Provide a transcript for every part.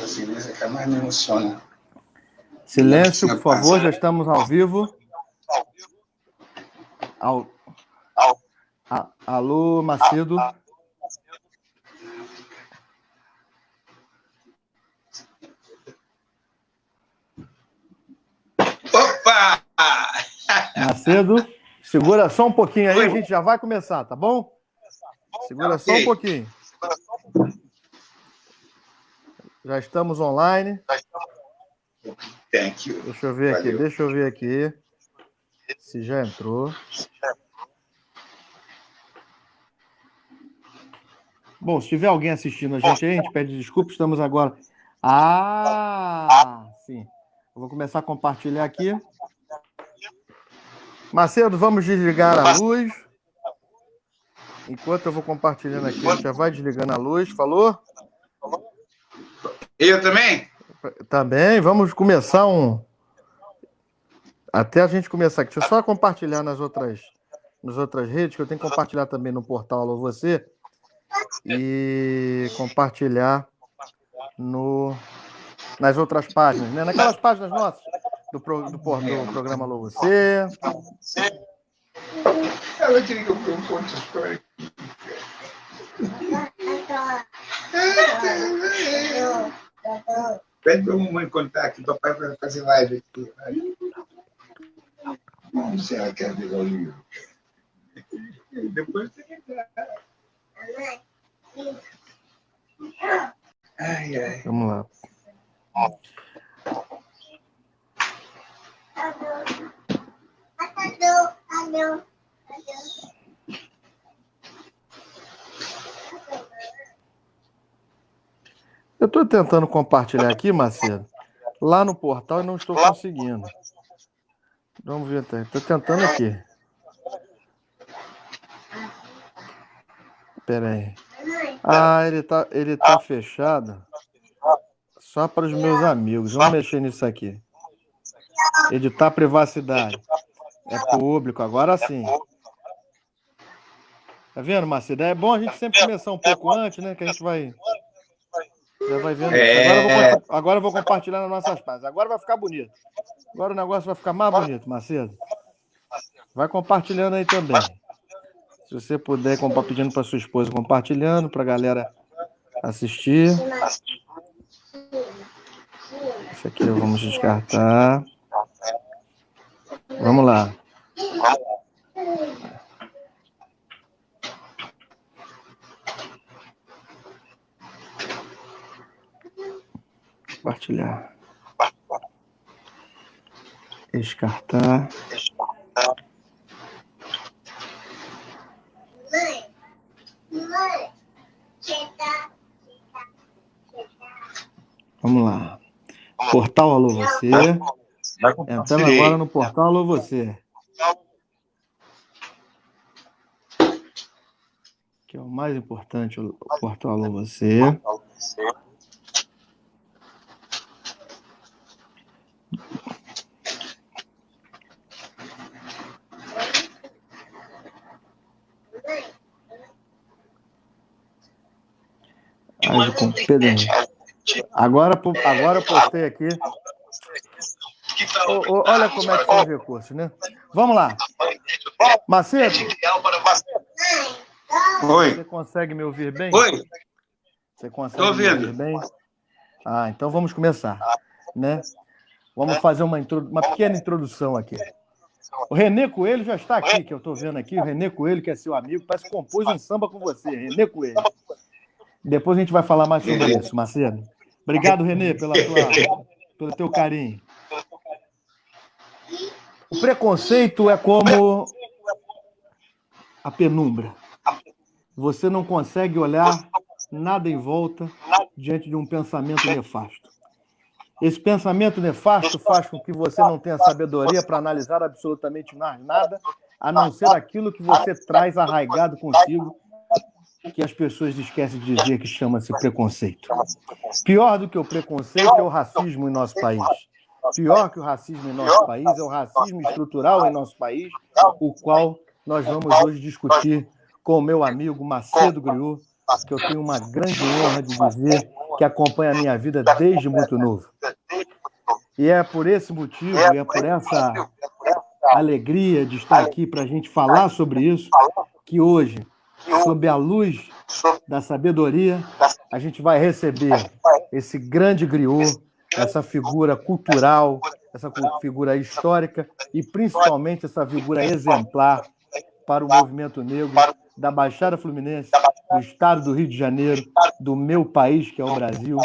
guarda silêncio é que mais me emociona. Silêncio, por favor, já estamos ao vivo. Alô, Macedo. Opa! Macedo, segura só um pouquinho aí, a gente já vai começar, tá bom? Segura só um pouquinho. Já estamos online. Thank you. Deixa eu ver aqui. Se já entrou. Bom, se tiver alguém assistindo a gente aí, a gente pede desculpa, estamos agora... sim. Eu vou começar a compartilhar aqui. Macedo, vamos desligar a luz. Enquanto eu vou compartilhando aqui, a gente já vai desligando a luz. Falou? Eu também? Também, vamos começar Até a gente começar aqui. Deixa eu só compartilhar nas outras redes, que eu tenho que compartilhar também no portal Alô Você. E compartilhar nas outras páginas, né? Naquelas páginas nossas do programa Alô Você. Eu queria que eu conte essa história aqui. Pede pra mamãe contar que papai vai fazer live aqui. Não sei, ela quer ver o livro. Depois você quer ver. Ai. Vamos lá. Eu estou tentando compartilhar aqui, Macedo, lá no portal e não estou conseguindo. Vamos ver, estou tentando aqui. Espera aí. Ele tá fechado só para os meus amigos. Vamos mexer nisso aqui. Editar privacidade. É público, agora sim. Tá vendo, Macedo? É bom a gente sempre começar um pouco antes, né? Que a gente já vai vendo isso. Agora eu vou compartilhar nas nossas páginas. Agora vai ficar bonito. Agora o negócio vai ficar mais bonito, Macedo. Vai compartilhando aí também. Se você puder, pedindo para sua esposa compartilhando, para a galera assistir. Esse aqui vamos descartar. Vamos lá. Compartilhar. Descartar. Vamos lá. Portal Alô Você. Entrando agora no portal Alô Você. Que é o mais importante, o portal Alô Você. Agora eu postei aqui. Olha como é que são os recursos, né? Vamos lá. Macedo. Oi. Você consegue me ouvir bem? Oi. Você consegue me ouvir bem? Então vamos começar, né? Vamos fazer uma pequena introdução aqui. O Renê Coelho já está aqui, que eu estou vendo aqui. O Renê Coelho, que é seu amigo, parece que compôs um samba com você. Renê Coelho. Depois a gente vai falar mais sobre isso, Macedo. Obrigado, Renê, pelo teu carinho. O preconceito é como a penumbra. Você não consegue olhar nada em volta diante de um pensamento nefasto. Esse pensamento nefasto faz com que você não tenha sabedoria para analisar absolutamente mais nada, a não ser aquilo que você traz arraigado consigo, que as pessoas esquecem de dizer, que chama-se preconceito. Pior do que o preconceito é o racismo em nosso país. Pior que o racismo em nosso país é o racismo estrutural em nosso país, o qual nós vamos hoje discutir com o meu amigo Macedo Griot, que eu tenho uma grande honra de dizer que acompanha a minha vida desde muito novo. E é por esse motivo, e é por essa alegria de estar aqui para a gente falar sobre isso, que hoje, sob a luz da sabedoria, a gente vai receber esse grande griot, essa figura cultural, essa figura histórica e principalmente essa figura exemplar para o movimento negro da Baixada Fluminense, do estado do Rio de Janeiro, do meu país, que é o Brasil.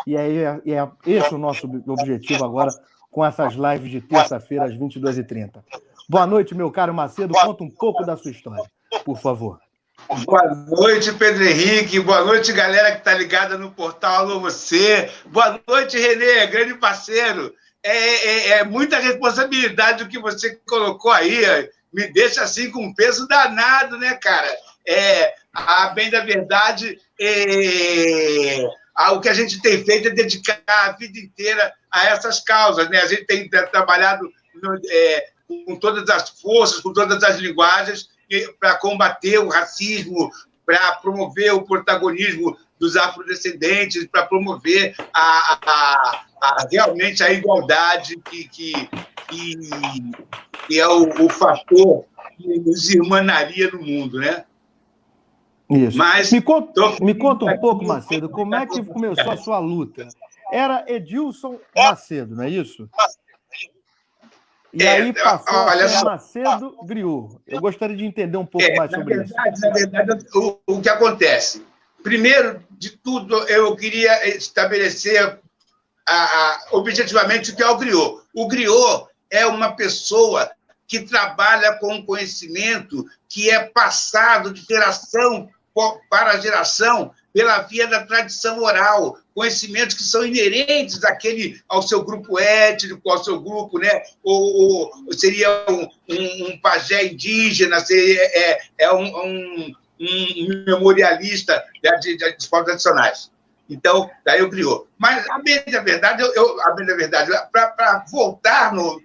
E é esse o nosso objetivo agora com essas lives de terça-feira às 22h30. Boa noite, meu caro Macedo. Conta um pouco da sua história, por favor. Boa noite, Pedro Henrique. Boa noite, galera que está ligada no portal Alô Você. Boa noite, Renê, grande parceiro. É muita responsabilidade o que você colocou aí. Me deixa assim com um peso danado, né, cara? A bem da verdade, o que a gente tem feito é dedicar a vida inteira a essas causas, né? A gente tem trabalhado com todas as forças, com todas as linguagens, para combater o racismo, para promover o protagonismo dos afrodescendentes, para promover realmente a igualdade que é o fator que nos irmanaria no mundo, né? Isso. Mas me conta um pouco, Macedo, como é que começou a sua luta? Era Edilson Macedo, não é isso? E aí passou a ser Macedo Griot. Eu gostaria de entender um pouco mais sobre isso. Na verdade, o que acontece? Primeiro de tudo, eu queria estabelecer objetivamente o que é o griot. O griot é uma pessoa que trabalha com conhecimento que é passado de geração para geração pela via da tradição oral, conhecimentos que são inerentes ao seu grupo étnico, ao seu grupo, né? Ou seria um pajé indígena, seria um memorialista de povos tradicionais. Então, daí eu criou. Mas, a bem da verdade, para voltar no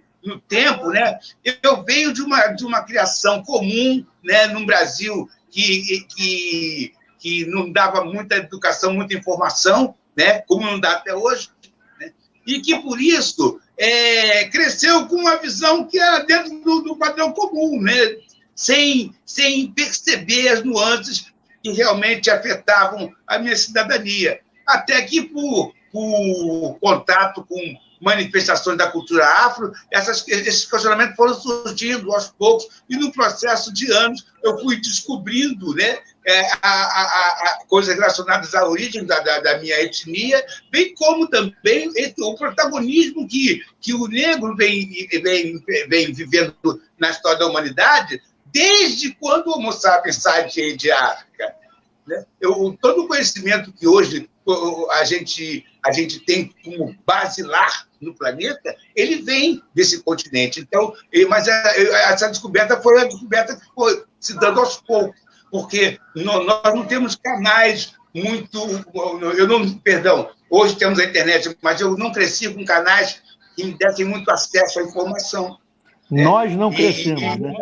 tempo, né, eu venho de uma criação comum, né, no Brasil que não dava muita educação, muita informação, né, como não dá até hoje, né, e que, por isso, cresceu com uma visão que era dentro do padrão comum, né, sem perceber as nuances que realmente afetavam a minha cidadania. Até que, por contato com manifestações da cultura afro, esses questionamentos foram surgindo aos poucos, e no processo de anos eu fui descobrindo, né, coisas relacionadas à origem da minha etnia, bem como também o protagonismo que o negro vem vivendo na história da humanidade, desde quando o Homo sapiens sai de África. Né? Todo o conhecimento que hoje a gente tem como basilar no planeta, ele vem desse continente. Então, mas essa descoberta foi uma descoberta que foi se dando aos poucos, porque nós não temos canais muito... hoje temos a internet, mas eu não cresci com canais que me dessem muito acesso à informação. Nós não crescemos, né?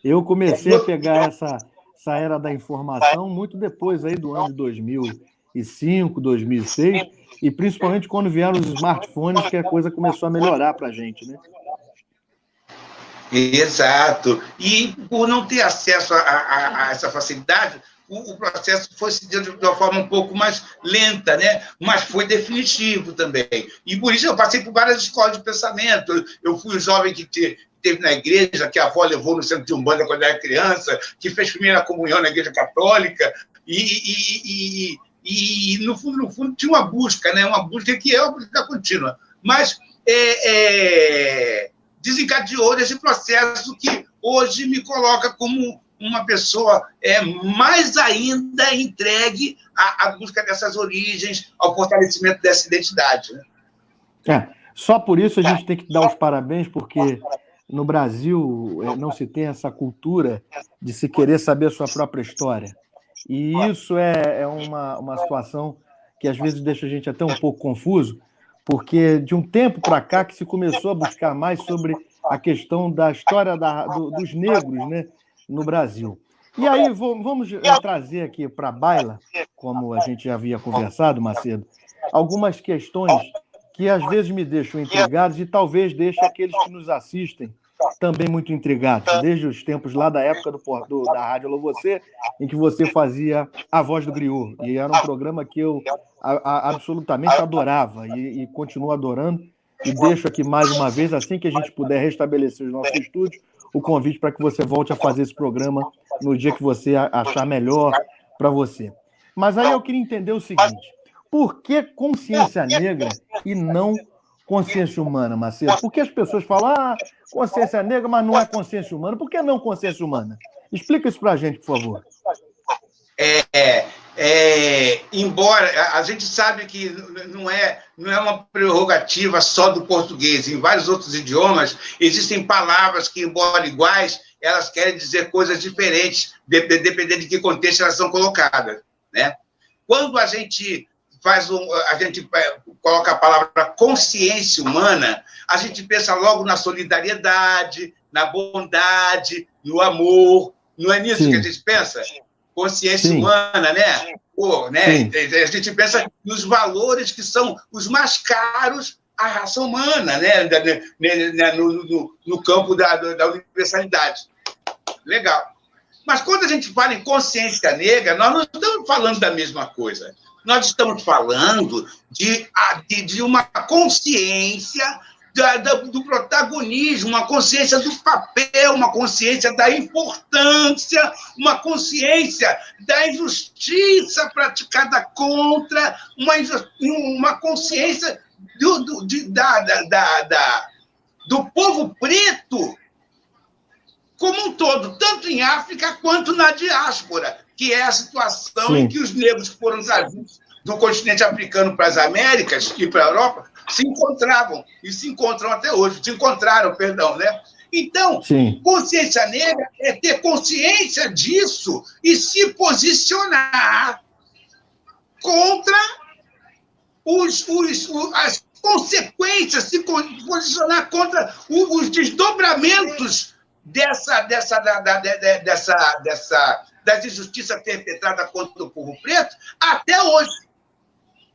Eu comecei a pegar essa era da informação muito depois aí do ano de 2005, 2006, e principalmente quando vieram os smartphones, que a coisa começou a melhorar para a gente, né? Exato. E por não ter acesso a essa facilidade, o processo foi se dando de uma forma um pouco mais lenta, né? Mas foi definitivo também. E por isso eu passei por várias escolas de pensamento. Eu fui o jovem que teve na igreja, que a avó levou no centro de Umbanda quando era criança, que fez primeira comunhão na igreja católica, e no fundo, tinha uma busca, né? Uma busca que é uma busca contínua. Mas desencadeou esse processo que hoje me coloca como uma pessoa mais ainda entregue à busca dessas origens, ao fortalecimento dessa identidade. Né? Só por isso a gente tem que dar os parabéns, porque no Brasil não se tem essa cultura de se querer saber a sua própria história. E isso é uma situação que às vezes deixa a gente até um pouco confuso, porque de um tempo para cá que se começou a buscar mais sobre a questão da história dos negros, né, no Brasil. E aí vamos trazer aqui para a baila, como a gente já havia conversado, Macedo, algumas questões que às vezes me deixam intrigados e talvez deixem aqueles que nos assistem também muito intrigados, desde os tempos lá da época da Rádio Alô Você, em que você fazia A Voz do Griot, e era um programa que eu absolutamente adorava e continuo adorando, e deixo aqui mais uma vez, assim que a gente puder restabelecer os nossos estúdios, o convite para que você volte a fazer esse programa no dia que você achar melhor para você. Mas aí eu queria entender o seguinte: por que consciência negra e não consciência humana, Macedo? Por que as pessoas falam, consciência negra, mas não é consciência humana? Por que não consciência humana? Explica isso para a gente, por favor. Embora a gente sabe que não é uma prerrogativa só do português, em vários outros idiomas existem palavras que, embora iguais, elas querem dizer coisas diferentes, dependendo de que contexto elas são colocadas, né? Quando a gente coloca a palavra consciência humana, a gente pensa logo na solidariedade, na bondade, no amor. Não é nisso que a gente pensa? Consciência humana, né? A gente pensa nos valores que são os mais caros à raça humana, né? No campo da universalidade. Legal. Mas quando a gente fala em consciência negra, nós não estamos falando da mesma coisa. Nós estamos falando de uma consciência do protagonismo, uma consciência do papel, uma consciência da importância, uma consciência da injustiça praticada contra, uma consciência do povo preto como um todo, tanto em África quanto na diáspora, que é a situação em que os negros que foram trazidos do continente africano para as Américas e para a Europa se encontravam, e se encontram até hoje, né? Então, consciência negra é ter consciência disso e se posicionar contra as consequências, se posicionar contra os desdobramentos das injustiças perpetradas contra o povo preto até hoje.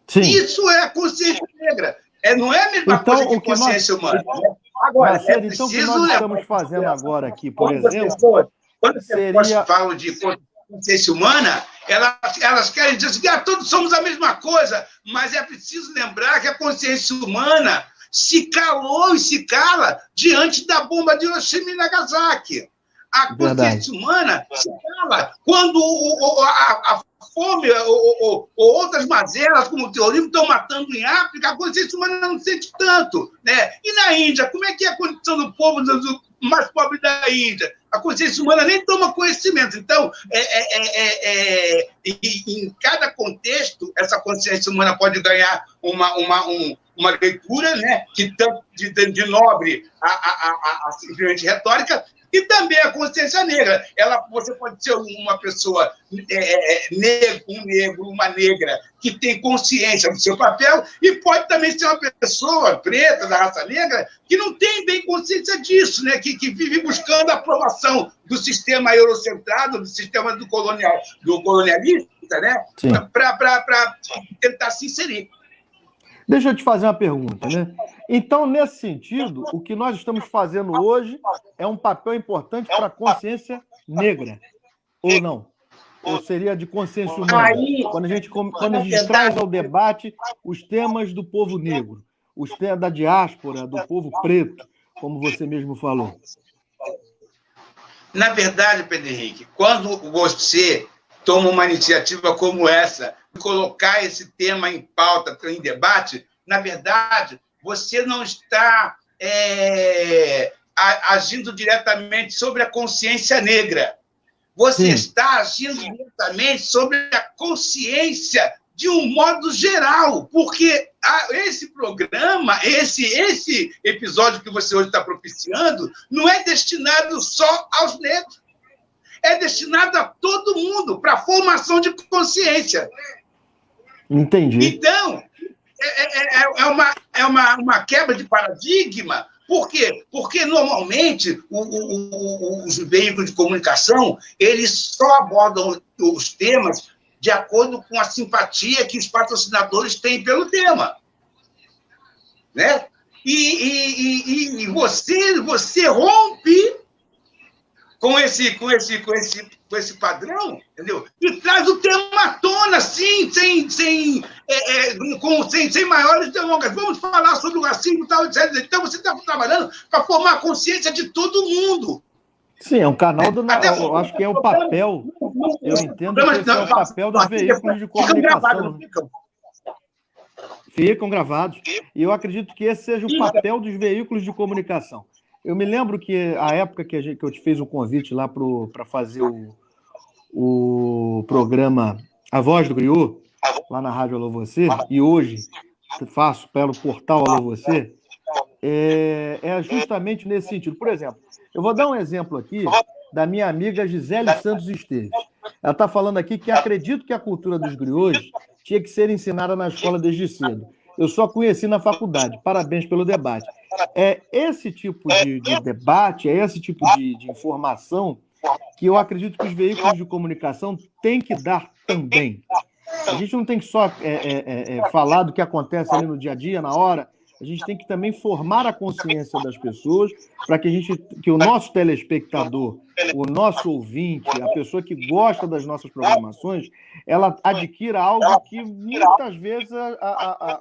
Sim. Isso é a consciência negra. Não é a mesma coisa que consciência humana. Agora, Marcelo, então, o que nós estamos fazendo agora aqui, por exemplo, quando as pessoas falam de consciência humana, elas querem dizer assim, todos somos a mesma coisa, mas é preciso lembrar que a consciência humana se calou e se cala diante da bomba de Hiroshima e Nagasaki. A consciência humana se cala quando a fome ou outras mazelas, como o terrorismo, estão matando em África, a consciência humana não sente tanto, né? E na Índia, como é que é a condição do povo mais pobre da Índia? A consciência humana nem toma conhecimento. Então, em cada contexto, essa consciência humana pode ganhar uma leitura, né, que tanto de nobre a simplesmente retórica, e também a consciência negra. Você pode ser uma pessoa um negro, uma negra, que tem consciência do seu papel, e pode também ser uma pessoa preta, da raça negra, que não tem bem consciência disso, né? Que vive buscando a aprovação do sistema eurocentrado, do sistema do colonialista, né? Para tentar se inserir. Deixa eu te fazer uma pergunta, né? Então, nesse sentido, o que nós estamos fazendo hoje é um papel importante para a consciência negra, ou não? Ou seria de consciência humana? Quando a gente traz ao debate os temas do povo negro, os temas da diáspora, do povo preto, como você mesmo falou. Na verdade, Pedro Henrique, quando você toma uma iniciativa como essa, colocar esse tema em pauta, em debate, na verdade, você não está agindo diretamente sobre a consciência negra. Você está agindo diretamente sobre a consciência de um modo geral, porque esse programa, esse episódio que você hoje está propiciando, não é destinado só aos negros. É destinado a todo mundo, para a formação de consciência. Entendi. Então, é uma quebra de paradigma. Por quê? Porque, normalmente, os veículos de comunicação, eles só abordam os temas de acordo com a simpatia que os patrocinadores têm pelo tema. Né? E você rompe com esse padrão, entendeu? E traz o tema à tona, assim, sem maiores delongas. Vamos falar sobre o racismo e tal, etc. Então, você está trabalhando para formar a consciência de todo mundo. Sim, é um canal do... Eu acho que é o papel... Eu entendo que esse é o papel dos veículos de comunicação. Ficam gravados. E eu acredito que esse seja o papel dos veículos de comunicação. Eu me lembro que a época que eu te fiz o convite lá para fazer o programa A Voz do Griot, lá na Rádio Alô Você, e hoje faço pelo portal Alô Você, é justamente nesse sentido. Por exemplo, eu vou dar um exemplo aqui da minha amiga Gisele Santos Esteves. Ela está falando aqui que acredito que a cultura dos griots tinha que ser ensinada na escola desde cedo. Eu só conheci na faculdade. Parabéns pelo debate. É esse tipo de debate, é esse tipo de informação que eu acredito que os veículos de comunicação têm que dar também. A gente não tem que só falar do que acontece ali no dia a dia, na hora. A gente tem que também formar a consciência das pessoas para que o nosso telespectador, o nosso ouvinte, a pessoa que gosta das nossas programações, ela adquira algo que muitas vezes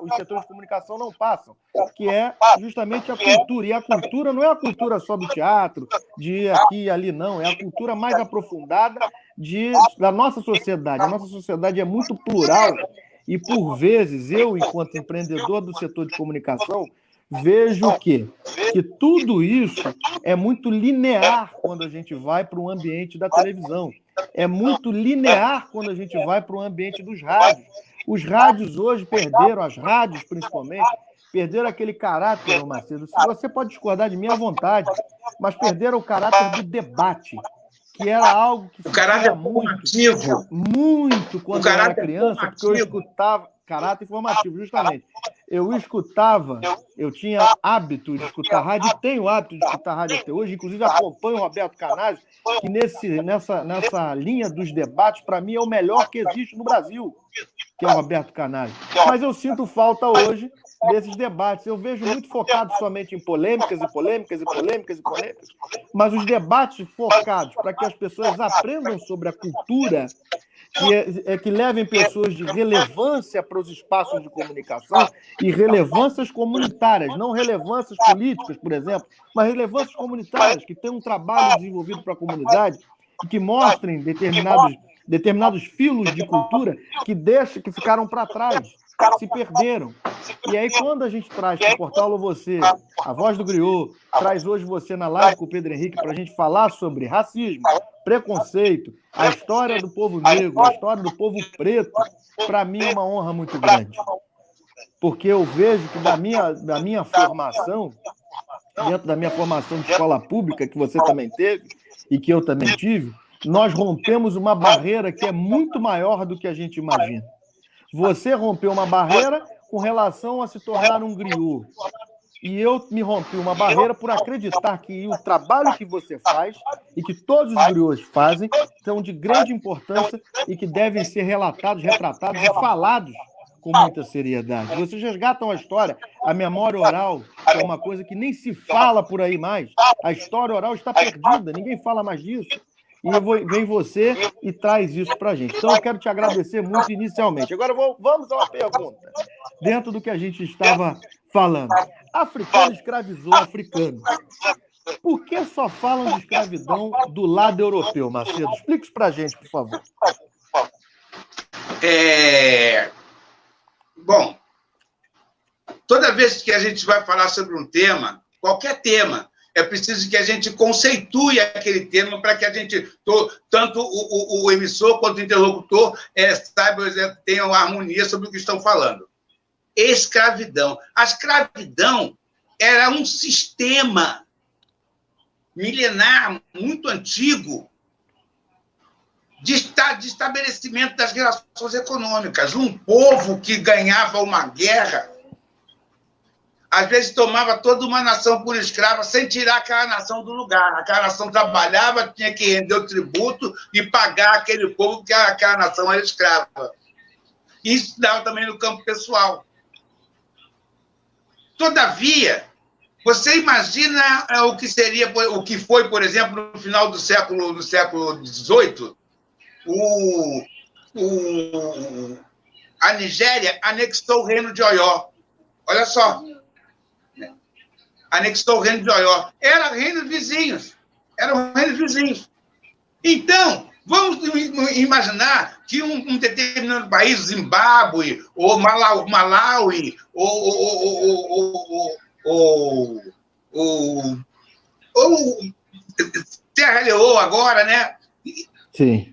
os setores de comunicação não passam, que é justamente a cultura. E a cultura não é a cultura só do teatro, de ir aqui e ali, não. É a cultura mais aprofundada da nossa sociedade. A nossa sociedade é muito plural. E, por vezes, eu, enquanto empreendedor do setor de comunicação, vejo que tudo isso é muito linear quando a gente vai para o ambiente da televisão. É muito linear quando a gente vai para o ambiente dos rádios. Os rádios hoje perderam, as rádios principalmente, perderam aquele caráter, Macedo. Você pode discordar de mim à vontade, mas perderam o caráter do debate, que era algo que se tinha muito quando eu era criança, porque eu escutava... Caráter informativo, justamente. Eu tinha hábito de escutar rádio, e tenho hábito de escutar rádio até hoje, inclusive acompanho o Roberto Canazzo, que nessa linha dos debates, para mim, é o melhor que existe no Brasil, que é o Roberto Canazzo. Mas eu sinto falta hoje desses debates. Eu vejo muito focado somente em polêmicas e polêmicas e polêmicas e polêmicas, mas os debates focados para que as pessoas aprendam sobre a cultura, que levem pessoas de relevância para os espaços de comunicação e relevâncias comunitárias, não relevâncias políticas, por exemplo, mas relevâncias comunitárias, que tenham um trabalho desenvolvido para a comunidade e que mostrem determinados filos de cultura que ficaram para trás, se perderam. E aí, quando a gente traz para o Portal Alô Você, a Voz do Griot, traz hoje você na live com o Pedro Henrique para a gente falar sobre racismo, preconceito, a história do povo negro, a história do povo preto, para mim é uma honra muito grande. Porque eu vejo que da minha formação, dentro da minha formação de escola pública, que você também teve e que eu também tive, nós rompemos uma barreira que é muito maior do que a gente imagina. Você rompeu uma barreira com relação a se tornar um griot. E eu me rompi uma barreira por acreditar que o trabalho que você faz e que todos os griots fazem são de grande importância e que devem ser relatados, retratados e falados com muita seriedade. Vocês resgatam a história, a memória oral, que é uma coisa que nem se fala por aí mais. A história oral está perdida, ninguém fala mais disso. E vem você e traz isso para a gente. Então, eu quero te agradecer muito inicialmente. Agora, vamos a uma pergunta. Dentro do que a gente estava falando. Africano escravizou africano. Por que só falam de escravidão do lado europeu, Macedo? Explique isso para a gente, por favor. Bom, toda vez que a gente vai falar sobre um tema, qualquer tema, é preciso que a gente conceitue aquele tema para que a gente, tanto o emissor quanto o interlocutor, tenham harmonia sobre o que estão falando. Escravidão. A escravidão era um sistema milenar, muito antigo, de estabelecimento das relações econômicas. Um povo que ganhava uma guerra, às vezes tomava toda uma nação por escrava sem tirar aquela nação do lugar. Aquela nação trabalhava, tinha que render o tributo e pagar aquele povo que aquela nação era escrava. Isso dava também no campo pessoal. Todavia, você imagina o que seria, o que foi, por exemplo, no final do século XVIII, a Nigéria anexou o reino de Ọ̀yọ́. Olha só. Anexou o reino de Ọ̀yọ́. Eram reinos vizinhos. Então, vamos imaginar que um determinado país, Zimbábue, ou Malawi, ou Terra Leoa agora, né? Sim.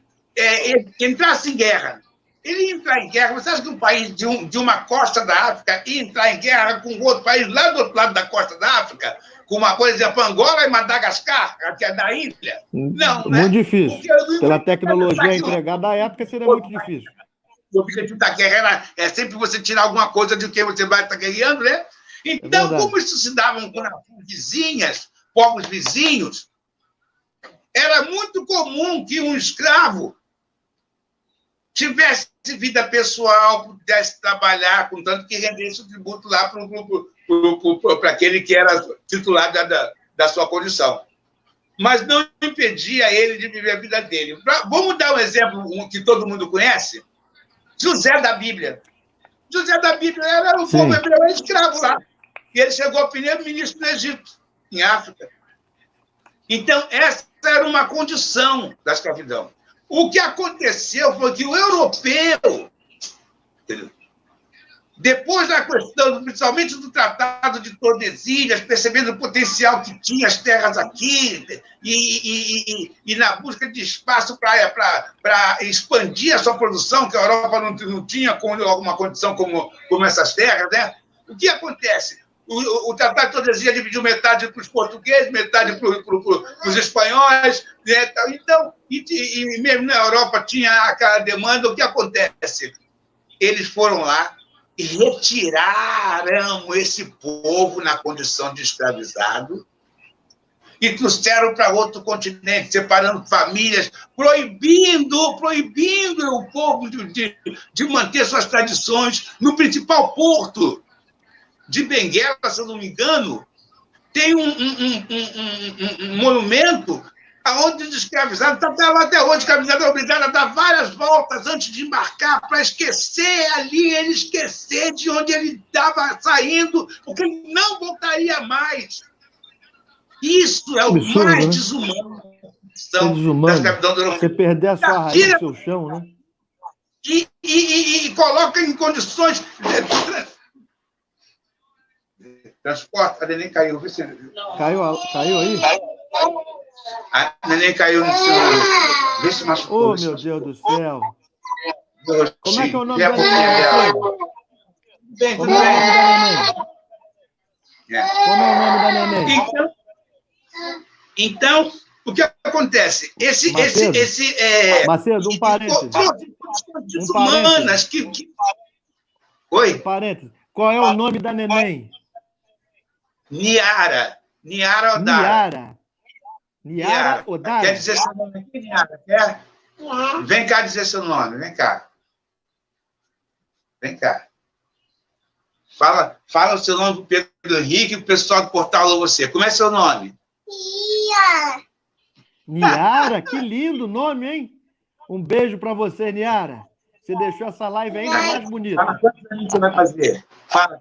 Entrasse em guerra. Ele ia entrar em guerra. Você acha que um país de uma costa da África ia entrar em guerra com outro país lá do outro lado da costa da África? Com uma coisa de Angola e Madagascar, que é da ilha? Não, né? Muito difícil. Pela tecnologia empregada da época, seria muito difícil. O objetivo da guerra é sempre você tirar alguma coisa de quem você vai estar guerreando, né? Então, como isso se dava com vizinhas, povos vizinhos, era muito comum que um escravo tivesse vida pessoal, pudesse trabalhar, contanto que rendesse o tributo lá para aquele que era titular da sua condição. Mas não impedia ele de viver a vida dele. Vamos dar um exemplo que todo mundo conhece? José da Bíblia. José da Bíblia era um povo hebreu escravo lá. E ele chegou primeiro-ministro do Egito, em África. Então, essa era uma condição da escravidão. O que aconteceu foi que o europeu, depois da questão, principalmente do Tratado de Tordesilhas, percebendo o potencial que tinha as terras aqui e na busca de espaço para expandir a sua produção, que a Europa não tinha alguma condição como essas terras, né? O que acontece? O Tratado de Tordesilhas dividiu metade para os portugueses, metade para os espanhóis, né? Então, e mesmo na Europa tinha aquela demanda. O que acontece? Eles foram lá e retiraram esse povo na condição de escravizado e trouxeram para outro continente, separando famílias, proibindo o povo de manter suas tradições no principal porto de Benguela, se eu não me engano. Tem um monumento onde os escravizados estão lá até hoje. O escravizado é obrigado a dar várias voltas antes de embarcar para esquecer ali, ele esquecer de onde ele estava saindo, porque ele não voltaria mais. Isso é o absurdo, mais né? desumano Da escravidão do europeu. Você perder a sua raiz do seu chão, né? E coloca em condições... Transporte, a neném caiu. Vê se... Caiu aí? A neném caiu no seu... Vê se machucou. Oh, meu Deus do céu. Como é que é o nome da neném? Como é o nome da neném? Então, o que acontece? Macedo, um parênteses. Desumanas que... Oi? Um parênteses. Qual é o nome da neném? Niara Odara. Niara Odara. Quer dizer seu nome aqui, Niara? Quer? Vem cá dizer seu nome, vem cá. Vem cá. Fala o seu nome para o Pedro Henrique e o pessoal do portal alô você. Como é seu nome? Niara, que lindo nome, hein? Um beijo para você, Niara. Você deixou essa live ainda mais bonita. Fala quantos aninhos você vai fazer.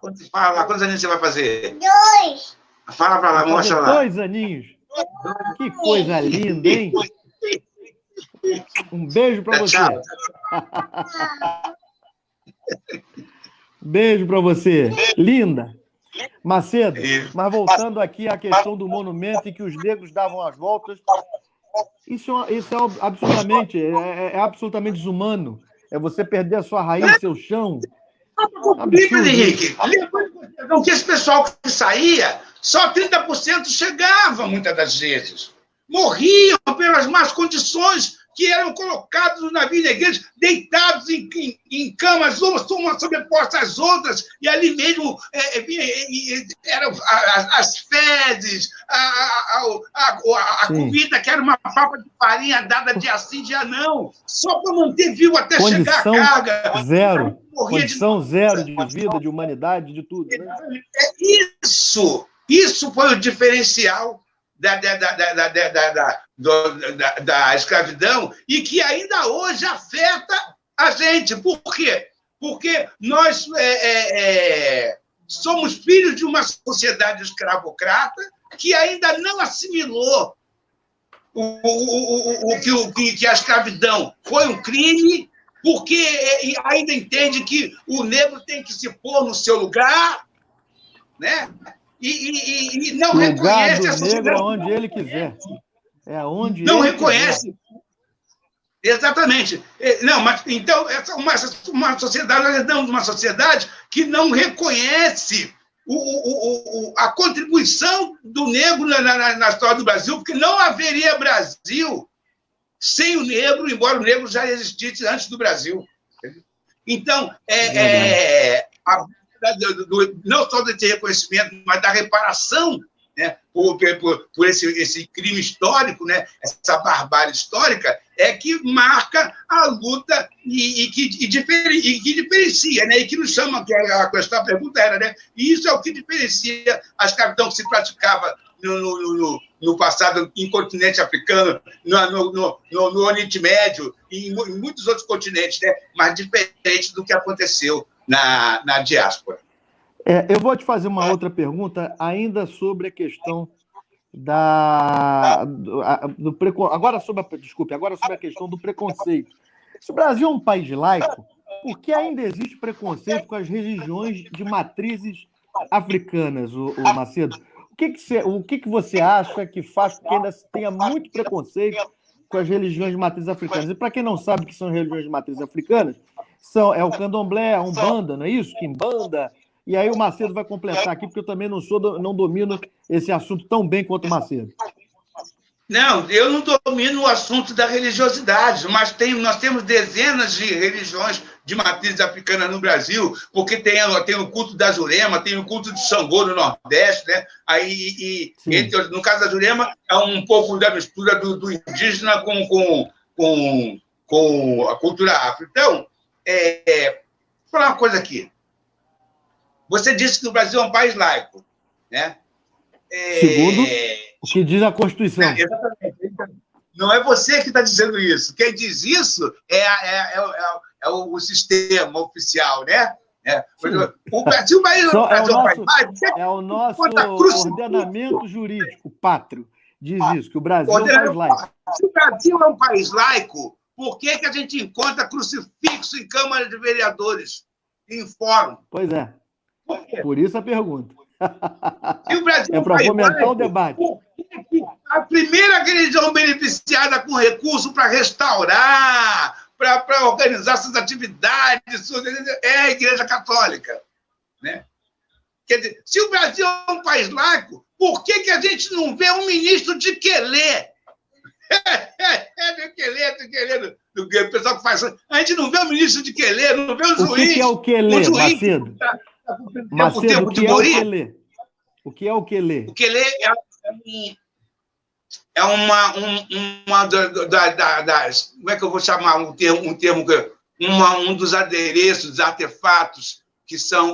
Quantos aninhos você vai fazer? 2. Fala para lá, mostra lá. 2 aninhos. Que coisa linda, hein? Um beijo para você. Tchau. Beijo para você. Linda. Macedo, mas voltando aqui à questão do monumento em que os negros davam as voltas, isso é absolutamente desumano. É você perder a sua raiz, seu chão. Pedro Henrique, o que esse pessoal que saía, só 30% chegava, muitas das vezes. Morriam pelas más condições que eram colocados no navio da igreja, deitados em camas, umas sobrepostas às outras, e ali mesmo eram as fezes, a comida, que era uma papa de farinha dada dia sim, dia não, só para manter vivo até chegar a carga. Condição zero de vida, de humanidade, de tudo. Né? Isso foi o diferencial da escravidão e que ainda hoje afeta a gente. Por quê? Porque nós somos filhos de uma sociedade escravocrata que ainda não assimilou que a escravidão foi um crime, porque ainda entende que o negro tem que se pôr no seu lugar, né? E não reconhece a sociedade. Negro onde ele quiser. É onde não ele reconhece. Quiser. Exatamente. Não, mas então uma sociedade, nós estamos numa sociedade que não reconhece a contribuição do negro na história do Brasil, porque não haveria Brasil sem o negro, embora o negro já existisse antes do Brasil. Então, não só desse reconhecimento, mas da reparação, né, por esse crime histórico, né, essa barbárie histórica, é que marca a luta e que diferencia, né, e que nos chama, que a questão, a pergunta era, né, e isso é o que diferencia a escravidão que se praticava no passado em continente africano, no Oriente Médio e em muitos outros continentes, né, mas diferente do que aconteceu na diáspora. Eu vou te fazer uma outra pergunta, ainda sobre a questão agora sobre a questão do preconceito. Se o Brasil é um país laico, por que ainda existe preconceito com as religiões de matrizes africanas, o Macedo? O que você acha que faz com que ainda tenha muito preconceito com as religiões de matrizes africanas? E para quem não sabe o que são religiões de matrizes africanas, é o candomblé, a umbanda, não é isso? Quimbanda. E aí o Macedo vai completar aqui, porque eu também não domino esse assunto tão bem quanto o Macedo. Não, eu não domino o assunto da religiosidade, mas nós temos dezenas de religiões de matrizes africanas no Brasil, porque tem o culto da Jurema, tem o culto de Xangô no Nordeste, né? No caso da Jurema, é um pouco da mistura do indígena com a cultura afro. Então, vou falar uma coisa aqui. Você disse que o Brasil é um país laico, né? Segundo o que diz a Constituição. Exatamente. Não é você que está dizendo isso. Quem diz isso é o sistema oficial, né? O Brasil é um país laico. É o nosso ordenamento jurídico pátrio. Diz isso, que o Brasil é um país laico. Se o Brasil é um país laico, por que a gente encontra crucifixo em Câmara de Vereadores, em fórum? Pois é. Por isso a pergunta. E o Brasil para fomentar o debate. A primeira religião beneficiada com recurso para restaurar, para organizar suas atividades, é a Igreja Católica. Né? Quer dizer, se o Brasil é um país laico, por que a gente não vê um ministro de Quelê? Do pessoal que faz. A gente não vê o ministro de Quelê, não vê o juiz. O que é o Quelê, Macedo? Macedo, o que é o Quelê? O que é o Quelê? O Quelê é uma das... Como é que eu vou chamar um termo um dos adereços, dos artefatos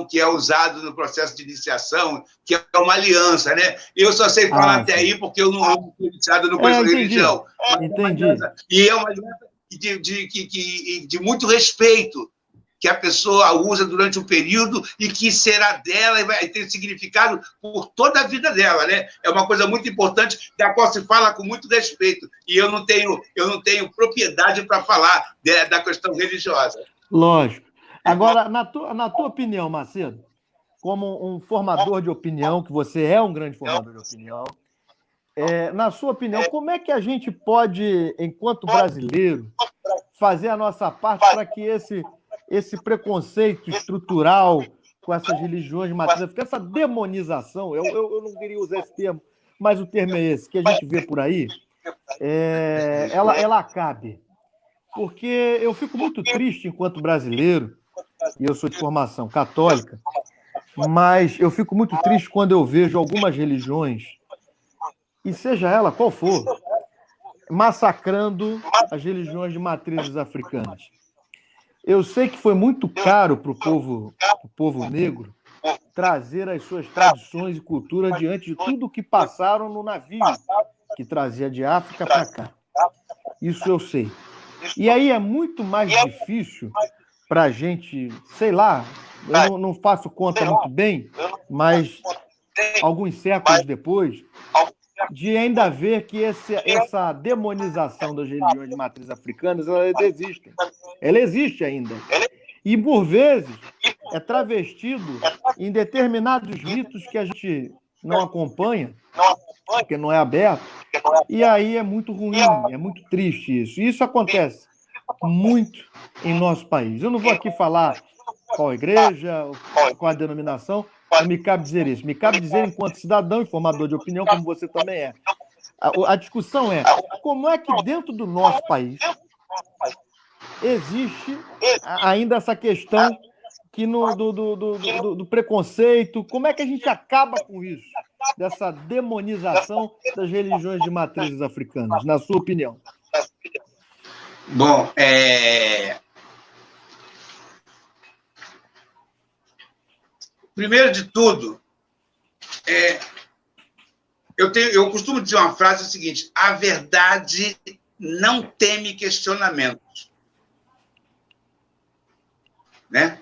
que é usado no processo de iniciação, que é uma aliança, né? Eu só sei falar até aí porque eu não sou iniciado no curso de religião. Entendi. E é uma aliança de muito respeito, que a pessoa usa durante um período e que será dela e vai ter significado por toda a vida dela, né? É uma coisa muito importante, da qual se fala com muito respeito. E eu não tenho propriedade para falar da questão religiosa. Lógico. Agora, na tua opinião, Macedo, como um formador de opinião, que você é um grande formador de opinião, na sua opinião, como é que a gente pode, enquanto brasileiro, fazer a nossa parte para que esse preconceito estrutural com essas religiões de matriz africana, essa demonização, eu não queria usar esse termo, mas o termo é esse, que a gente vê por aí, ela acabe. porque eu fico muito triste enquanto brasileiro, e eu sou de formação católica, mas eu fico muito triste quando eu vejo algumas religiões, e seja ela qual for, massacrando as religiões de matrizes africanas. Eu sei que foi muito caro para o povo negro trazer as suas tradições e cultura diante de tudo que passaram no navio que trazia de África para cá. Isso eu sei. E aí é muito mais difícil para a gente, sei lá, eu não faço conta muito bem, mas alguns séculos depois, de ainda ver que essa demonização das religiões de matriz africanas, ela existe. Ela existe ainda. E, por vezes, é travestido em determinados ritos que a gente não acompanha, porque não é aberto, e aí é muito ruim, é muito triste isso. E isso acontece muito em nosso país. Eu não vou aqui falar qual igreja, qual a denominação, não me cabe dizer isso. Me cabe dizer, enquanto cidadão e formador de opinião, como você também é. A discussão é como é que dentro do nosso país existe ainda essa questão que do preconceito, como é que a gente acaba com isso, dessa demonização das religiões de matrizes africanas, na sua opinião? Bom, primeiro de tudo, eu costumo dizer uma frase seguinte: a verdade não teme questionamentos. Né?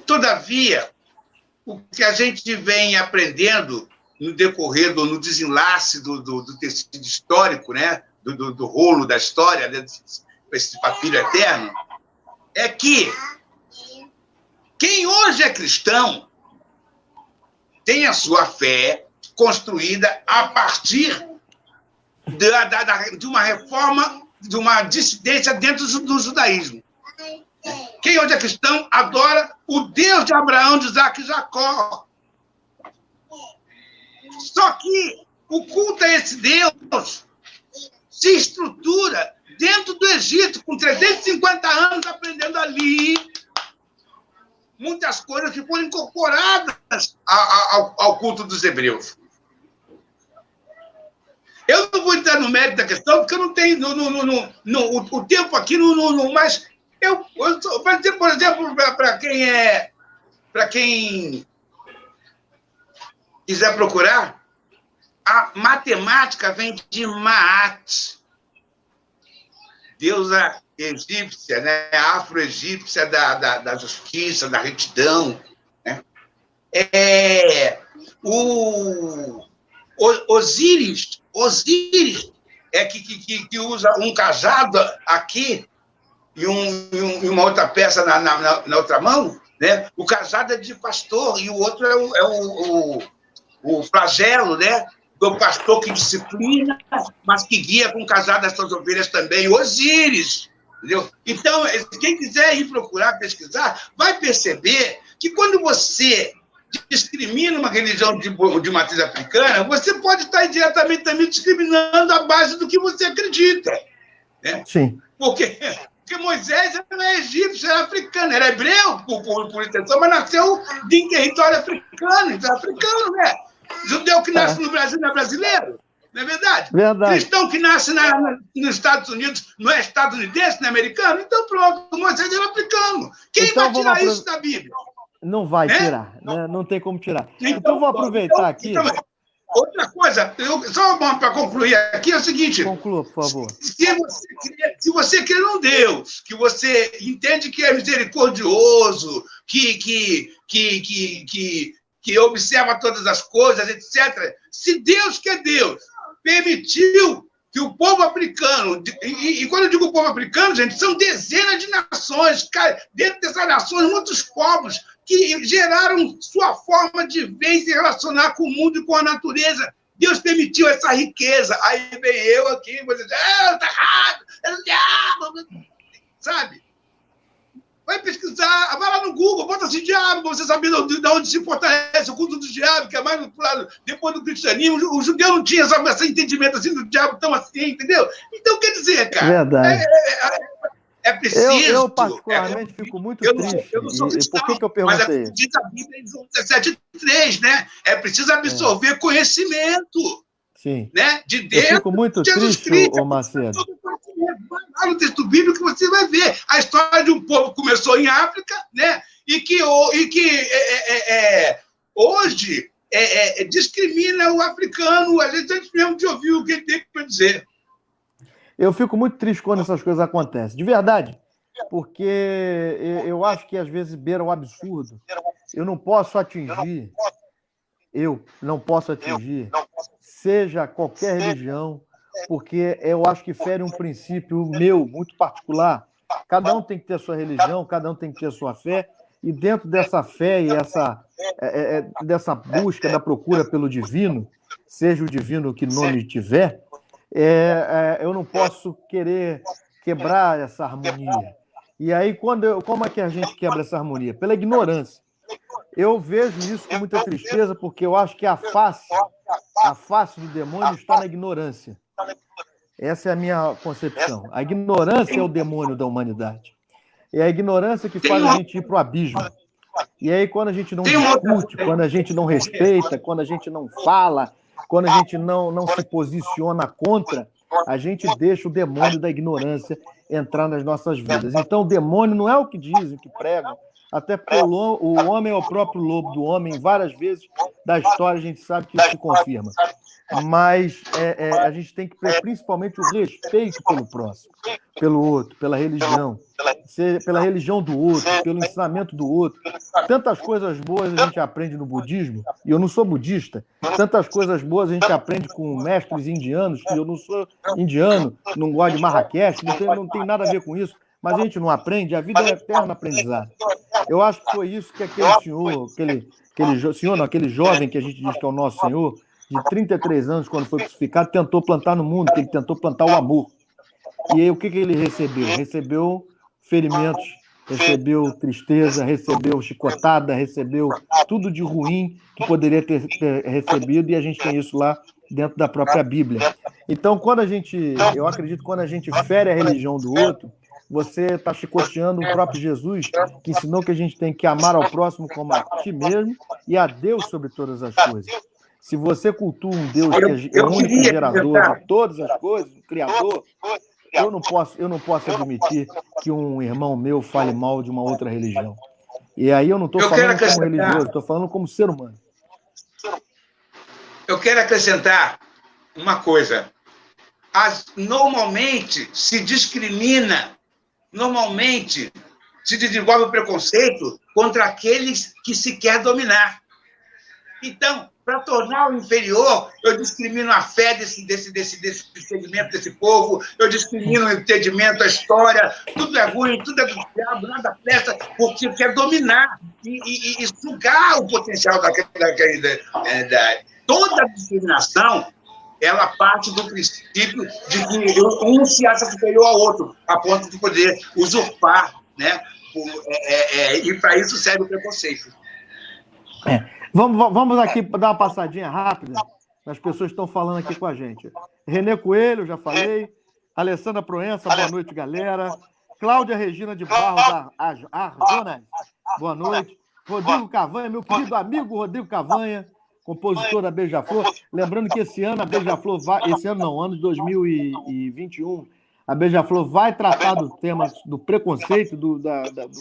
Todavia, o que a gente vem aprendendo no decorrer, no desenlace do tecido histórico, né? do rolo da história, né? Esse papiro eterno, é que quem hoje é cristão tem a sua fé construída a partir de uma reforma, de uma dissidência dentro do judaísmo. Quem hoje é cristão adora o Deus de Abraão, de Isaac e Jacó. Só que o culto a esse Deus se estrutura dentro do Egito, com 350 anos aprendendo ali muitas coisas que foram incorporadas ao culto dos hebreus. Eu não vou entrar no mérito da questão, porque eu não tenho o tempo aqui, mas para dizer, por exemplo, para quem quiser procurar, a matemática vem de Maat, deusa egípcia, né? Afro-egípcia da justiça, da retidão. Né? Osíris é que usa um cajado aqui e uma outra peça na outra mão, né? O cajado é de pastor e o outro é o flagelo, né? Do pastor que disciplina, mas que guia com o cajado das suas ovelhas também, Osíris. Entendeu? Então, quem quiser ir procurar, pesquisar, vai perceber que quando você discrimina uma religião de matriz africana, você pode estar indiretamente também discriminando a base do que você acredita. Né? Sim. Porque Moisés não é egípcio, era africano, era hebreu por intenção, mas nasceu em território africano, então é africano, né? Judeu que nasce no Brasil não é brasileiro, não é verdade? Verdade. Cristão que nasce nos Estados Unidos não é estadunidense, não é americano? Então pronto, Moisés era africano. Quem vai tirar isso da Bíblia? Não vai tirar, né? Não tem como tirar. Então vou aproveitar aqui. Outra coisa, só para concluir aqui, é o seguinte. Conclua, por favor. Se você crê num Deus, que você entende que é misericordioso, que observa todas as coisas, etc. Se Deus, que é Deus, permitiu que o povo africano, e quando eu digo povo africano, gente, são dezenas de nações, dentro dessas nações, muitos povos que geraram sua forma de ver e se relacionar com o mundo e com a natureza. Deus permitiu essa riqueza. Aí vem eu aqui, você diz, tá errado, é o diabo, sabe? Vai pesquisar, vai lá no Google, bota fosse diabo, você sabia de onde se fortalece o culto do diabo, que é mais no lado, depois do cristianismo. O judeu não tinha esse entendimento assim do diabo tão assim, entendeu? Então, quer dizer, cara, Verdade. é preciso... Eu particularmente, fico muito triste. Eu não sou cristão, por que eu mas é perguntei? como diz a Bíblia em João 17:3, né? É preciso absorver conhecimento. Sim. Né? De Eu Deus, fico muito Jesus triste, Cristo. Macedo. Vai lá no texto bíblico que você vai ver. A história de um povo que começou em África, né? E que hoje discrimina o africano. A gente mesmo te ouviu o que ele tem para dizer. Eu fico muito triste quando essas coisas acontecem. De verdade. Porque eu acho que às vezes beira o absurdo. Eu não posso atingir, seja qualquer religião, porque eu acho que fere um princípio meu, muito particular. Cada um tem que ter a sua religião, cada um tem que ter a sua fé, e dentro dessa fé e dessa busca, da procura pelo divino, seja o divino que nome tiver, eu não posso querer quebrar essa harmonia. E aí, como é que a gente quebra essa harmonia? Pela ignorância. Eu vejo isso com muita tristeza, porque eu acho que a face do demônio está na ignorância. Essa é a minha concepção. A ignorância é o demônio da humanidade. É a ignorância que faz a gente ir para o abismo. E aí, quando a gente não discute, quando a gente não respeita, quando a gente não fala, quando a gente não se posiciona contra, a gente deixa o demônio da ignorância entrar nas nossas vidas. Então, o demônio não é o que dizem, o que pregam, até porque o homem é o próprio lobo do homem. Várias vezes da história a gente sabe que isso se confirma. Mas a gente tem que ter principalmente o respeito pelo próximo, pelo outro, pela religião do outro, pelo ensinamento do outro. Tantas coisas boas a gente aprende no budismo, e eu não sou budista. Tantas coisas boas a gente aprende com mestres indianos, que eu não sou indiano, não gosto de Marrakech, não tem nada a ver com isso. Mas a gente não aprende, a vida é eterno aprendizado. Eu acho que foi isso que aquele jovem que a gente diz que é o nosso Senhor, de 33 anos, quando foi crucificado, tentou plantar no mundo, que ele tentou plantar o amor. E aí o que ele recebeu? Recebeu ferimentos, recebeu tristeza, recebeu chicotada, recebeu tudo de ruim que poderia ter recebido, e a gente tem isso lá dentro da própria Bíblia. Então, eu acredito que quando a gente fere a religião do outro, você está chicoteando o próprio Jesus, que ensinou que a gente tem que amar ao próximo como a ti mesmo e a Deus sobre todas as coisas. Se você cultua um Deus que é o único gerador de todas as coisas, o Criador, eu não posso admitir que um irmão meu fale mal de uma outra religião. E aí eu não estou falando como religioso, estou falando como ser humano. Eu quero acrescentar uma coisa. Normalmente se discrimina, normalmente se desenvolve o preconceito contra aqueles que se quer dominar. Então, para tornar o inferior, eu discrimino a fé desse segmento, desse povo, eu discrimino o entendimento, a história, tudo é ruim, tudo é do diabo, nada presta, porque quer dominar e sugar o potencial daquela. Toda discriminação, ela parte do princípio de que um se acha superior ao outro, a ponto de poder usurpar, né? E para isso serve o preconceito. Vamos aqui dar uma passadinha rápida. As pessoas estão falando aqui com a gente. Renê Coelho, já falei. Alessandra Proença, boa noite, galera. Cláudia Regina de Barros Arjonas, boa noite. Rodrigo Cavanha, meu querido amigo Rodrigo Cavanha, compositor da Beija-Flor. Lembrando que esse ano a Beija-Flor ano de 2021, a Beija-Flor vai tratar do tema do preconceito, do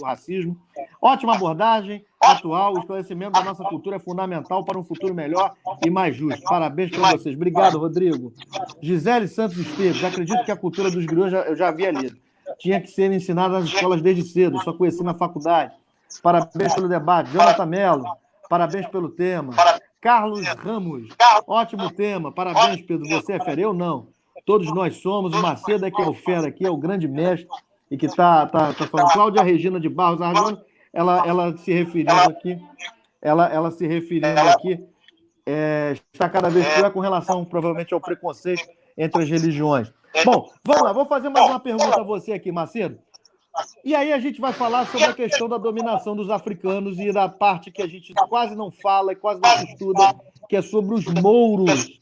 racismo. Ótima abordagem atual. O esclarecimento da nossa cultura é fundamental para um futuro melhor e mais justo. Parabéns para vocês. Obrigado, Rodrigo. Gisele Santos Esteves. Acredito que a cultura dos griões eu já havia lido. Tinha que ser ensinada nas escolas desde cedo. Só conheci na faculdade. Parabéns pelo debate. Jonathan Mello. Parabéns pelo tema. Carlos Ramos. Ótimo tema. Parabéns, Pedro. Você é fera? Eu não. Todos nós somos. O Macedo é que é o fera aqui, é o grande mestre, e que está falando. Cláudia Regina de Barros Arjonas, ela se referindo aqui, está cada vez pior com relação, provavelmente, ao preconceito entre as religiões. Bom, vamos lá, vou fazer mais uma pergunta a você aqui, Macedo. E aí a gente vai falar sobre a questão da dominação dos africanos e da parte que a gente quase não fala e quase não se estuda, que é sobre os mouros.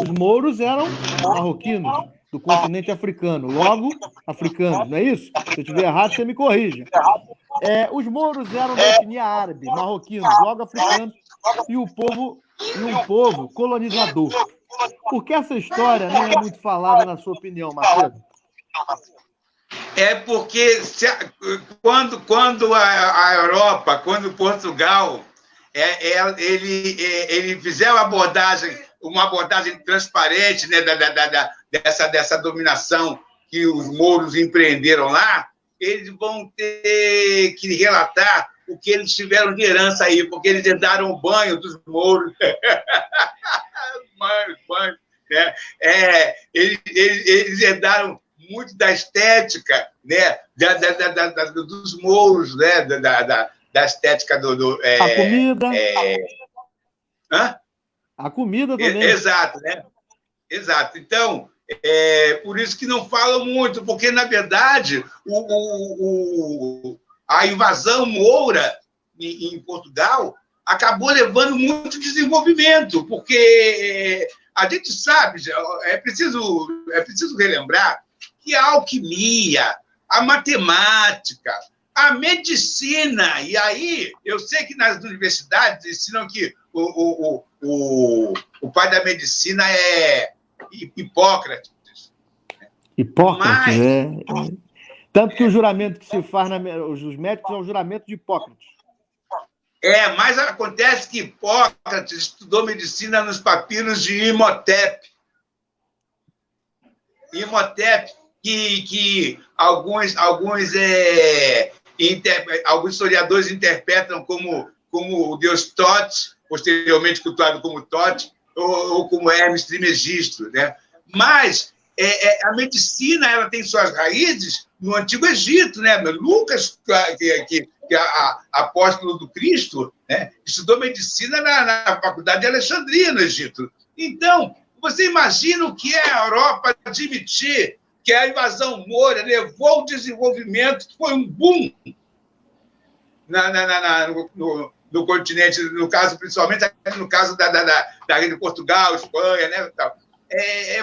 Os mouros eram marroquinos do continente africano, logo africanos, não é isso? Se eu estiver errado, você me corrija. Os mouros eram da etnia árabe, marroquinos, logo africanos, e um povo colonizador. Por que essa história nem é muito falada, na sua opinião, Macedo? É porque quando a Europa, quando Portugal, ele fizer uma abordagem transparente, né, dessa dominação que os mouros empreenderam lá, eles vão ter que relatar o que eles tiveram de herança aí, porque eles herdaram o banho dos mouros. banho, né? Eles herdaram muito da estética, né, dos mouros, né, da estética a comida. A comida também. Exato, né? Exato. Então, por isso que não falam muito, porque, na verdade, a invasão moura em Portugal acabou levando muito desenvolvimento, porque a gente sabe, é preciso relembrar que a alquimia, a matemática, a medicina, e aí eu sei que nas universidades ensinam que o pai da medicina é Hipócrates. Hipócrates, Tanto que o juramento que se faz os médicos é o juramento de Hipócrates. Mas acontece que Hipócrates estudou medicina nos papiros de Imhotep. Imhotep, que alguns historiadores interpretam como o deus Tote, posteriormente cultuado como Tote, ou como Hermes Trismegisto, né? Mas a medicina ela tem suas raízes no Antigo Egito, né? Lucas, que apóstolo do Cristo, né? Estudou medicina na Faculdade de Alexandria, no Egito. Então, você imagina o que é a Europa admitir que a invasão moura levou o desenvolvimento, que foi um boom no continente, no caso, principalmente no caso da de Portugal, Espanha, né?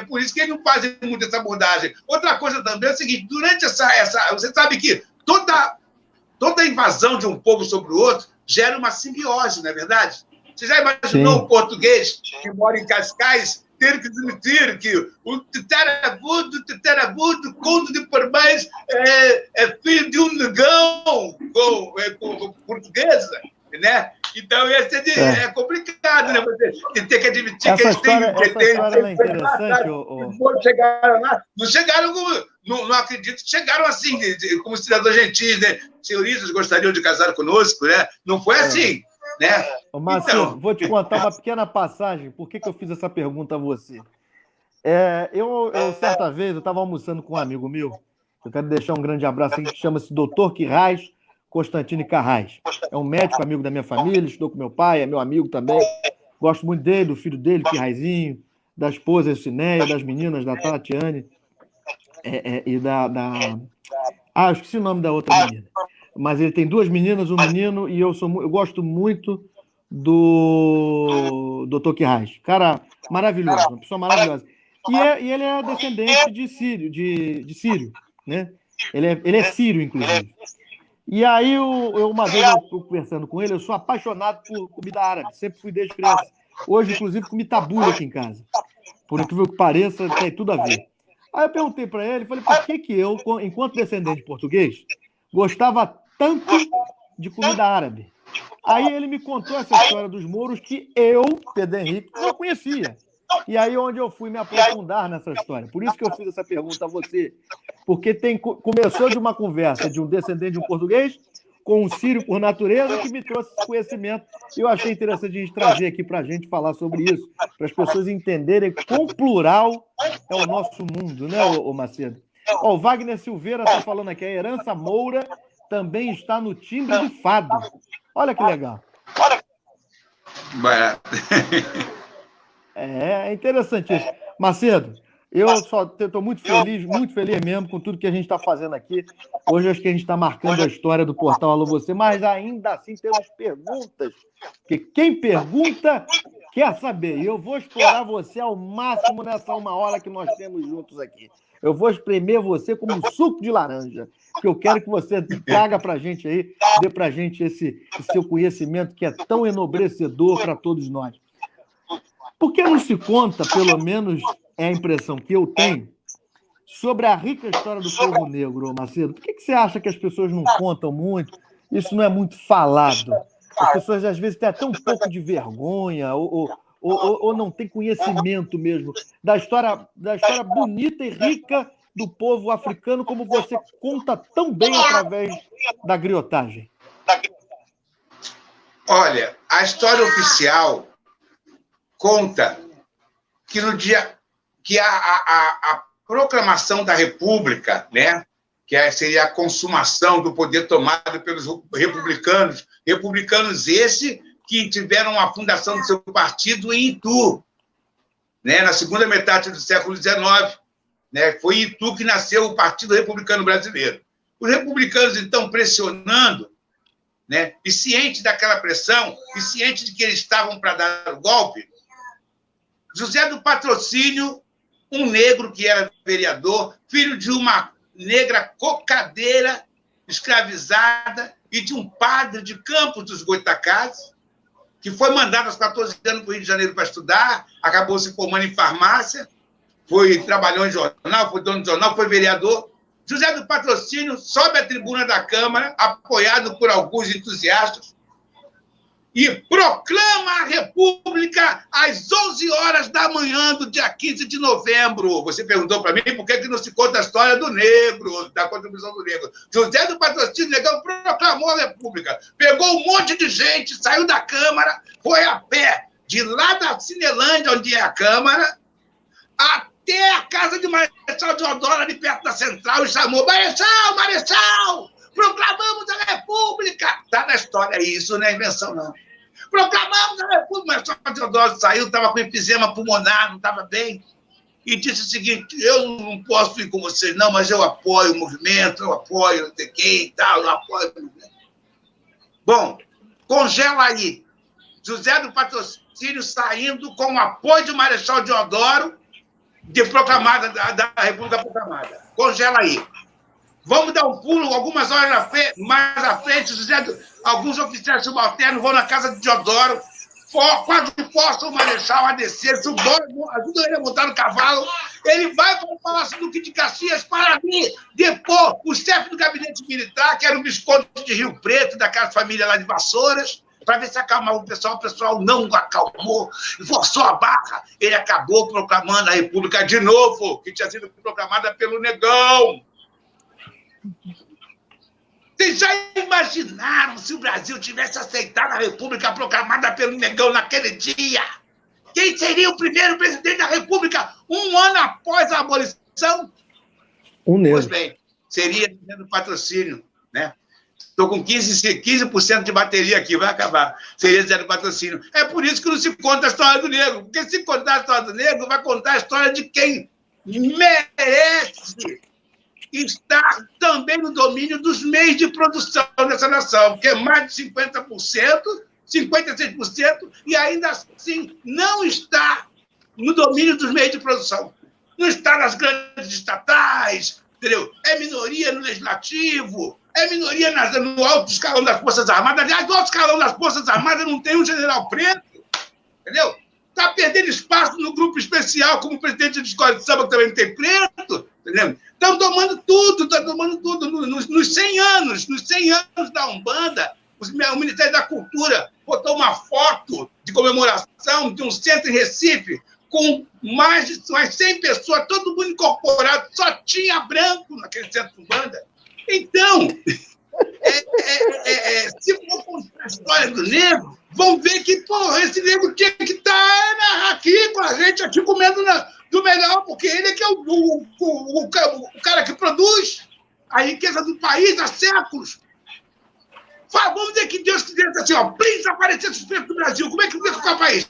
Por isso que eles não fazem muito essa abordagem. Outra coisa também é o seguinte, durante você sabe que toda invasão de um povo sobre o outro gera uma simbiose, não é verdade? Você já imaginou um português que mora em Cascais ter que admitir que o Tetarabudo, Conde de Parmães, é filho de um negão com portuguesa, né? Então, esse é complicado, né? Você tem que admitir que eles têm... Essa história é interessante. Chegaram lá, não acredito que chegaram assim, como cidadãos gentis, né? Senhoritas gostariam de casar conosco, né? Não foi assim. Né? Marcelo, então, vou te contar uma pequena passagem. Por que eu fiz essa pergunta a você? Certa vez, eu estava almoçando com um amigo meu, eu quero deixar um grande abraço aqui, que chama-se Dr. Quirrais Constantino Carrais. É um médico amigo da minha família, estudou com meu pai, é meu amigo também. Gosto muito dele, do filho dele, Quirraizinho, da esposa Cineia, das meninas, da Tatiane, e eu esqueci o nome da outra menina. Mas ele tem duas meninas, um menino, e eu gosto muito do Dr. Quirrais. Cara maravilhoso, uma pessoa maravilhosa. E ele é descendente de sírio, né? Ele é sírio, inclusive. E aí, uma vez eu estou conversando com ele, eu sou apaixonado por comida árabe, sempre fui desde criança. Hoje, inclusive, comi tabule aqui em casa. Por incrível que pareça, tem tudo a ver. Aí eu perguntei para ele, falei, por que eu, enquanto descendente português, gostava tanto de comida árabe? Aí ele me contou essa história dos mouros que eu, Pedro Henrique, não conhecia. E aí onde eu fui me aprofundar nessa história. Por isso que eu fiz essa pergunta a você. Porque começou de uma conversa de um descendente de um português com um sírio por natureza que me trouxe esse conhecimento. E eu achei interessante a gente trazer aqui para a gente falar sobre isso, para as pessoas entenderem quão plural é o nosso mundo, né, ô Macedo? O Wagner Silveira está falando aqui, a herança moura também está no timbre do fado. Olha que legal. É interessante isso. Macedo, Eu estou muito feliz mesmo com tudo que a gente está fazendo aqui. Hoje acho que a gente está marcando a história do Portal Alô Você, mas ainda assim temos perguntas, porque quem pergunta quer saber. E eu vou explorar você ao máximo nessa 1 hora que nós temos juntos aqui. Eu vou espremer você como um suco de laranja, que eu quero que você traga para a gente aí, dê para a gente esse seu conhecimento que é tão enobrecedor para todos nós. Por que não se conta, pelo menos é a impressão que eu tenho, sobre a rica história do povo negro, Macedo? Por que você acha que as pessoas não contam muito? Isso não é muito falado. As pessoas, às vezes, têm até um pouco de vergonha ou não têm conhecimento mesmo da história bonita e rica do povo africano, como você conta tão bem através da griotagem. Olha, a história oficial conta que no dia que a proclamação da República, né, que seria a consumação do poder tomado pelos republicanos esse que tiveram a fundação do seu partido em Itu, né, na segunda metade do século XIX. Né, foi em Itu que nasceu o Partido Republicano Brasileiro. Os republicanos, então, pressionando, né, e cientes daquela pressão, e cientes de que eles estavam para dar o golpe, José do Patrocínio, um negro que era vereador, filho de uma negra cocadeira, escravizada, e de um padre de Campos dos Goitacazes, que foi mandado aos 14 anos para o Rio de Janeiro para estudar, acabou se formando em farmácia, trabalhou em jornal, foi dono de jornal, foi vereador. José do Patrocínio sobe à tribuna da Câmara, apoiado por alguns entusiastas, e proclama a República às 11 horas da manhã do dia 15 de novembro. Você perguntou para mim por que não se conta a história do negro, da contribuição do negro. José do Patrocínio Negão proclamou a República, pegou um monte de gente, saiu da Câmara, foi a pé, de lá da Cinelândia, onde é a Câmara, até a casa de Marechal Deodoro, ali perto da Central, e chamou: Marechal, proclamamos a República. Está na história isso, não é invenção, não. Proclamamos a República. Marechal Deodoro saiu, estava com enfisema pulmonar, não estava bem, e disse o seguinte: eu não posso ir com vocês, não, mas eu apoio o movimento, eu apoio não sei quem e tal, eu apoio o movimento. Bom, congela aí. José do Patrocínio saindo com o apoio de Marechal Deodoro, da República Proclamada. Congela aí. Vamos dar um pulo, algumas horas mais à frente, alguns oficiais subalternos vão na casa de Deodoro, quase forçam o Marechal a descer, ajudam ele a montar no cavalo, ele vai para o Palácio do Duque de Caxias para ali depor o chefe do gabinete militar, que era o Visconde de Rio Preto, daquela família lá de Vassouras, para ver se acalmava o pessoal não acalmou, forçou a barra, ele acabou proclamando a República de novo, que tinha sido proclamada pelo Negão. Vocês já imaginaram se o Brasil tivesse aceitado a República proclamada pelo Negão naquele dia? Quem seria o primeiro presidente da República 1 ano após a abolição? Pois bem, seria do Patrocínio, né? Estou com 15% de bateria aqui, vai acabar. Seria José do Patrocínio. É por isso que não se conta a história do negro. Porque se contar a história do negro, vai contar a história de quem merece estar também no domínio dos meios de produção dessa nação, porque é mais de 50%, 56%, e ainda assim não está no domínio dos meios de produção. Não está nas grandes estatais, entendeu? É minoria no legislativo, é minoria no alto escalão das Forças Armadas. Aliás, no alto escalão das Forças Armadas não tem um general preto, entendeu? Está perdendo espaço no grupo especial, como presidente de escola de samba, que também não tem preto, entendeu? Estão tomando tudo. Nos 100 anos da Umbanda, o Ministério da Cultura botou uma foto de comemoração de um centro em Recife com mais de 100 pessoas, todo mundo incorporado, só tinha branco naquele centro de Umbanda. Então, se for contar a história do negro, vão ver que, esse negro tinha que estar aqui com a gente, aqui comendo do melhor, porque ele é que é o cara que produz a riqueza do país há séculos. Vamos dizer que Deus quisesse assim, plim, desaparecesse os pretos do Brasil. Como é que fica o país?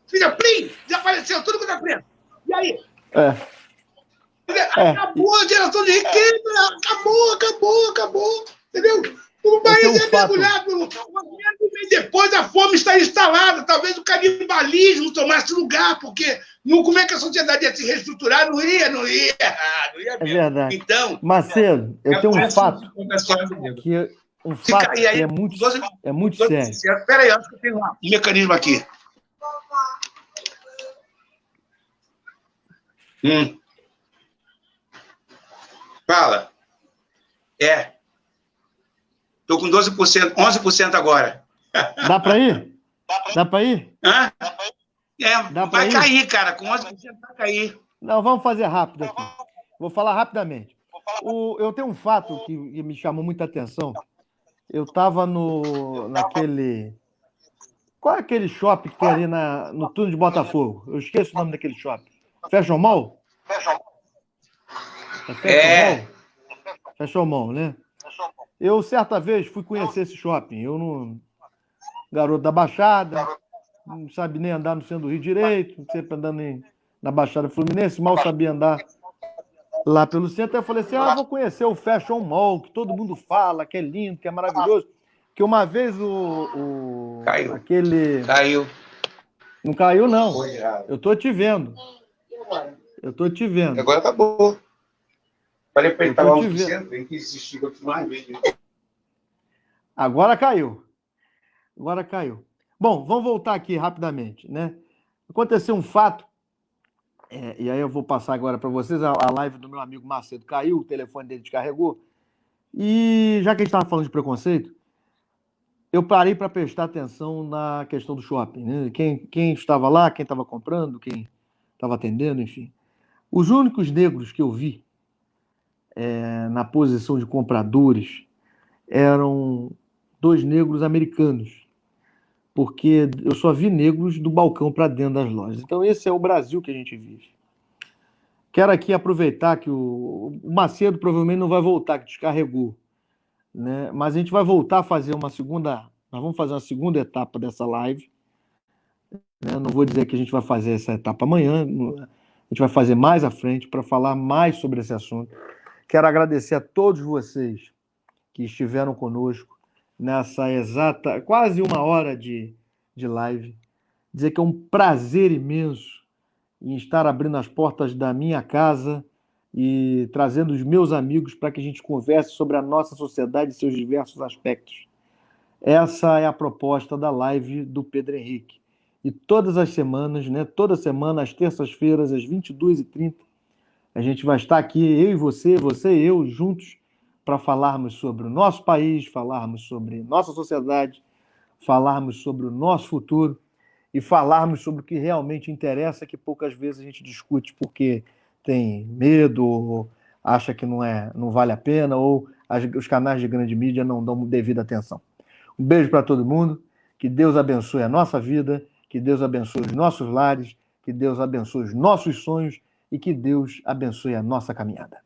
Filha, plim, desapareceu tudo que está preto. E aí? Acabou a geração de riqueza, acabou, entendeu? O país é mergulhado, e depois a fome está instalada, talvez o canibalismo tomasse lugar, porque como é que a sociedade ia se reestruturar? Não ia mesmo. É verdade. Então, Macedo, eu tenho um fato que é muito sério. Espera aí, acho que eu tenho um mecanismo aqui. Fala. Estou com 12%, 11% agora. Dá para ir? Dá para ir? Hã? Vai cair, cara. Com 11% vai cair. Não, vamos fazer rápido aqui. Vou falar rapidamente. Eu tenho um fato que me chamou muita atenção. Eu estava naquele... Qual é aquele shopping que tem ali no túnel de Botafogo? Eu esqueço o nome daquele shopping. Fashion Mall? Fashion Mall, né? Eu, certa vez, fui conhecer esse shopping. Garoto da Baixada, não sabe nem andar no centro do Rio direito, sempre andando na Baixada Fluminense, mal sabia andar lá pelo centro. Aí eu falei assim, vou conhecer o Fashion Mall, que todo mundo fala, que é lindo, que é maravilhoso. Que uma vez Caiu. Não caiu, não. Eu tô te vendo. Agora acabou. Falei para ele estar 11%, tem que insistir mais. Agora caiu. Bom, vamos voltar aqui rapidamente, né? Aconteceu um fato, e aí eu vou passar agora para vocês, a live do meu amigo Macedo caiu, o telefone dele descarregou, e já que a gente estava falando de preconceito, eu parei para prestar atenção na questão do shopping, né? Quem estava lá, quem estava comprando, quem estava atendendo, enfim. Os únicos negros que eu vi na posição de compradores eram 2 negros americanos, porque eu só vi negros do balcão para dentro das lojas. Então esse é o Brasil que a gente vive. Quero aqui aproveitar que o Macedo provavelmente não vai voltar, que descarregou, né? Mas a gente vai voltar a fazer nós vamos fazer uma segunda etapa dessa live, né? Não vou dizer que a gente vai fazer essa etapa amanhã, a gente vai fazer mais à frente para falar mais sobre esse assunto. Quero agradecer a todos vocês que estiveram conosco nessa exata, quase 1 hora de live. Dizer que é um prazer imenso em estar abrindo as portas da minha casa e trazendo os meus amigos para que a gente converse sobre a nossa sociedade e seus diversos aspectos. Essa é a proposta da live do Pedro Henrique. E todas as semanas, né, toda semana, às terças-feiras, às 22h30, a gente vai estar aqui, eu e você e eu, juntos, para falarmos sobre o nosso país, falarmos sobre nossa sociedade, falarmos sobre o nosso futuro e falarmos sobre o que realmente interessa, que poucas vezes a gente discute porque tem medo, ou acha que não vale a pena, ou os canais de grande mídia não dão devida atenção. Um beijo para todo mundo, que Deus abençoe a nossa vida, que Deus abençoe os nossos lares, que Deus abençoe os nossos sonhos e que Deus abençoe a nossa caminhada.